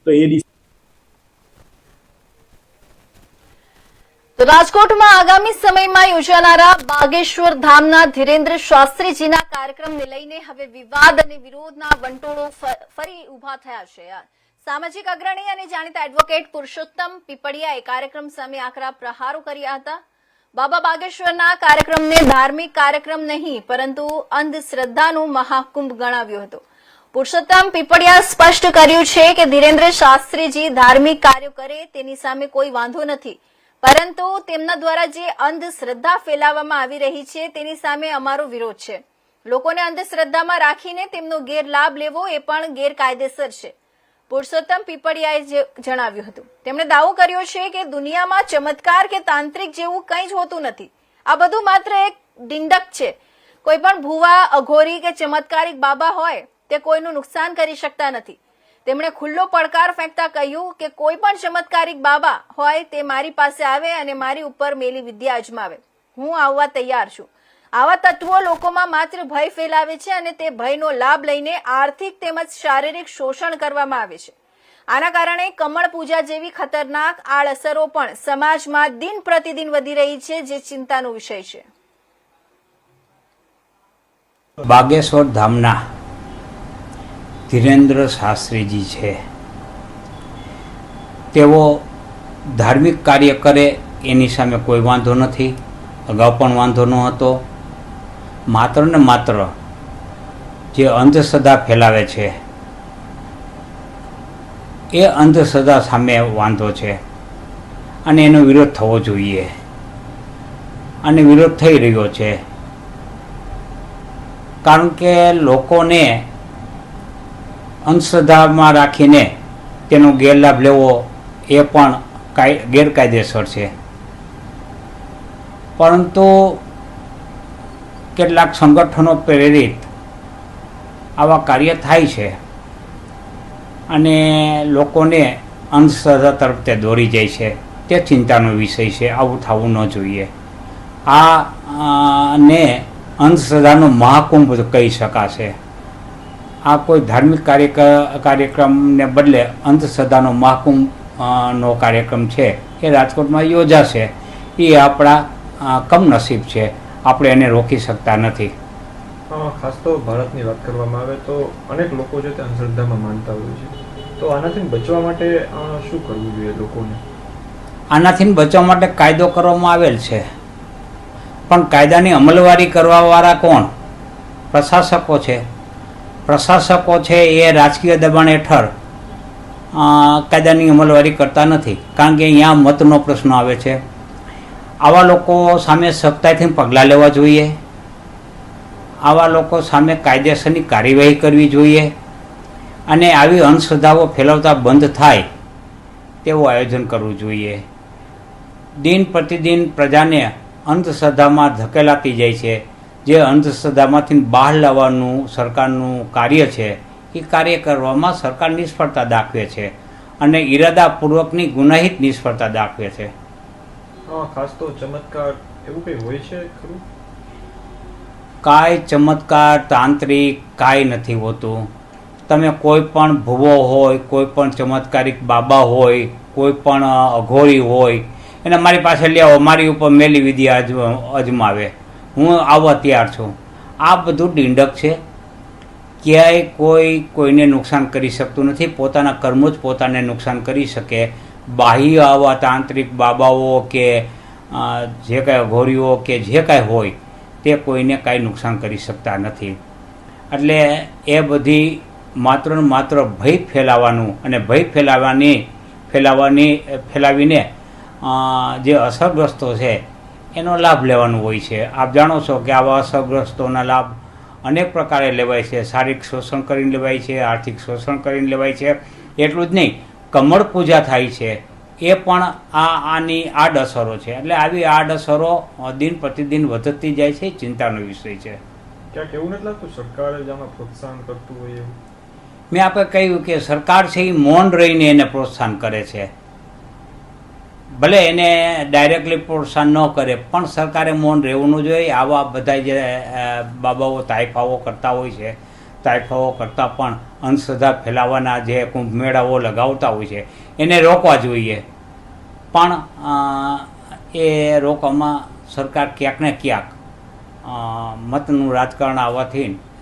તો એ તો રાજકોટમાં આગામી સમયમાં યોજાનારા બાગેશ્વર ધામના ધીરેન્દ્ર શાસ્ત્રીજીના કાર્યક્રમને લઈને હવે વિવાદ અને વિરોધના વંટોળો ફરી ઉભા થયા છે. સામાજિક અગ્રણી અને જાણીતા એડવોકેટ પુરુષોત્તમ પીપળિયાએ કાર્યક્રમ સામે આકરા પ્રહારો કર્યા હતા. બાબા બાગેશ્વરના કાર્યક્રમને ધાર્મિક કાર્યક્રમ નહીં પરંતુ અંધશ્રદ્ધાનું મહાકુંભ ગણાવ્યો હતો. પુરુષોત્તમ પીપળિયાએ સ્પષ્ટ કર્યું છે કે ધીરેન્દ્ર શાસ્ત્રીજી ધાર્મિક કાર્યો કરે તેની સામે કોઈ વાંધો નથી, પરંતુ તેમના દ્વારા જે અંધશ્રદ્ધા ફેલાવવામાં આવી રહી છે તેની સામે અમારો વિરોધ છે. લોકોને અંધશ્રદ્ધામાં રાખીને તેમનો ગેરલાભ લેવો એ પણ ગેરકાયદેસર છે, પુરુષોત્તમ પીપળિયાએ જણાવ્યું હતું. તેમણે દાવો કર્યો છે કે દુનિયામાં ચમત્કાર કે તાંત્રિક જેવું કંઈ જ હોતું નથી. આ બધું માત્ર એક ડિંડક છે. કોઈ પણ ભુવા, અઘોરી કે ચમત્કારિક બાબા હોય તે કોઈનું નુકસાન કરી શકતા નથી. તેમણે ખુલ્લો પડકાર ફેંકતા કહ્યું કે કોઈ પણ ચમત્કારિક બાબા હોય તે મારી પાસે આવે અને મારી ઉપર મેલી વિદ્યા અજમાવે, હું આવવા તૈયાર છું. આવા તત્વો લોકોમાં માત્ર ભય ફેલાવે છે અને તે ભયનો લાભ લઈને આર્થિક તેમજ શારીરિક શોષણ કરવામાં આવે છે. આના કારણે કમળ પૂજા જેવી ખતરનાક આડઅસરો પણ સમાજમાં દિન પ્રતિદિન વધી રહી છે, જે ચિંતાનો વિષય છે. બાગેશ્વર ધામના ધીરેન્દ્ર શાસ્ત્રીજી છે, તેઓ ધાર્મિક કાર્ય કરે એની સામે કોઈ વાંધો નથી, અગાઉ પણ વાંધો ન હતો. માત્ર ને માત્ર જે અંધશ્રદ્ધા ફેલાવે છે એ અંધશ્રદ્ધા સામે વાંધો છે અને એનો વિરોધ થવો જોઈએ અને વિરોધ થઈ રહ્યો છે. કારણ કે લોકોને અંધશ્રદ્ધામાં રાખીને તેનો ગેરલાભ લેવો એ પણ ગેરકાયદેસર છે. પરંતુ કેટલાક સંગઠનો પ્રેરિત આવા કાર્ય થાય છે અને લોકોને અંધશ્રદ્ધા તરફ તે દોરી જાય છે. તે ચિંતાનો વિષય છે. આવું થવું ન જોઈએ. ને અંધશ્રદ્ધાનો મહાકુંભ કહી શકાશે. આ કોઈ ધાર્મિક કાર્યક્રમને બદલે અંધશ્રદ્ધાનો મહાકુંભ નો કાર્યક્રમ છે એ રાજકોટમાં યોજાશે. એ આપણા કમનસીબ છે. આપણે એને રોકી શકતા નથી. ખાસ તો ભારતની વાત કરવામાં આવે તો અનેક લોકો છે તે અંધશ્રદ્ધામાં માનતા હોય છે. તો આનાથી બચવા માટે શું કરવું જોઈએ લોકોને? આનાથી બચવા માટે કાયદો કરવામાં આવેલ છે, પણ કાયદાની અમલવારી કરવાવાળા કોણ? પ્રશાસકો છે. પ્રશાસકો છે એ રાજકીય દબાણ હેઠળ કાયદાની અમલવારી કરતા નથી, કારણ કે અહીંયા મતનો પ્રશ્ન આવે છે. આવા લોકો સામે સખ્તાઈથી પગલાં લેવા જોઈએ. આવા લોકો સામે કાયદેસરની કાર્યવાહી કરવી જોઈએ અને આવી અંધશ્રદ્ધાઓ ફેલાવતા બંધ થાય તેવું આયોજન કરવું જોઈએ. દિન પ્રતિદિન પ્રજાને અંધશ્રદ્ધામાં ધકેલાતી જાય છે. જે અંધશ્રદ્ધામાંથી બહાર લાવવાનું સરકારનું કાર્ય છે એ કાર્ય કરવામાં સરકાર નિષ્ફળતા દાખવે છે અને ઈરાદાપૂર્વકની ગુનાહિત નિષ્ફળતા દાખવે છે. ખાસ તો ચમત્કાર એવું કંઈ હોય છે ખરું? કાંઈ ચમત્કાર તાંત્રિક કાંઈ નથી હોતું. તમે કોઈ પણ ભૂવો હોય, કોઈ પણ ચમત્કારિક બાબા હોય, કોઈ પણ અઘોરી હોય, એને મારી પાસે લેવો, મારી ઉપર મેલી વિદ્યા અજમાવે, હું આવવા તૈયાર છું. આ બધું ડિંડક છે. ક્યાંય કોઈને નુકસાન કરી શકતું નથી. પોતાના કર્મો જ પોતાને નુકસાન કરી શકે. બાહ્ય આવા તાંત્રિક બાબાઓ કે જે કાંઈ અઘોરીઓ કે જે કાંઈ હોય તે કોઈને કાંઈ નુકસાન કરી શકતા નથી. એટલે એ બધી માત્ર ને માત્ર ભય ફેલાવાનું અને ભય ફેલાવીને જે અસરગ્રસ્તો છે એનો લાભ લેવાનો હોય છે. આપ જાણો છો કે આવા અસરગ્રસ્તોના લાભ અનેક પ્રકારે લેવાય છે. શારીરિક શોષણ કરીને લેવાય છે, આર્થિક શોષણ કરીને લેવાય છે. એટલું જ નહીં, કમળ પૂજા થાય છે એ પણ આની આડઅસરો છે. એટલે આવી આડઅસરો દિન પ્રતિદિન વધતી જાય છે. ચિંતાનો વિષય છે. ક્યાંક એવું નથી લાગતું સરકાર જ આમાં પ્રોત્સાહન કરતું હોય એવું? મેં આપણે કહ્યું કે સરકાર છે એ મૌન રહીને એને પ્રોત્સાહન કરે છે. ભલે એને ડાયરેક્ટલી પ્રોત્સાહન ન કરે પણ સરકારે મૌન રહેવું જોઈએ. આવા બધા જે બાબાઓ તાઇફાઓ કરતા હોય છે તાઇફાઓ કરતાં પણ અંધશ્રદ્ધા ફેલાવવાના જે કુંભ મેળાઓ લગાવતા હોય છે એને રોકવા જોઈએ. પણ એ રોકવામાં સરકાર ક્યાંક ને ક્યાંક મતનું રાજકારણ આવવાથી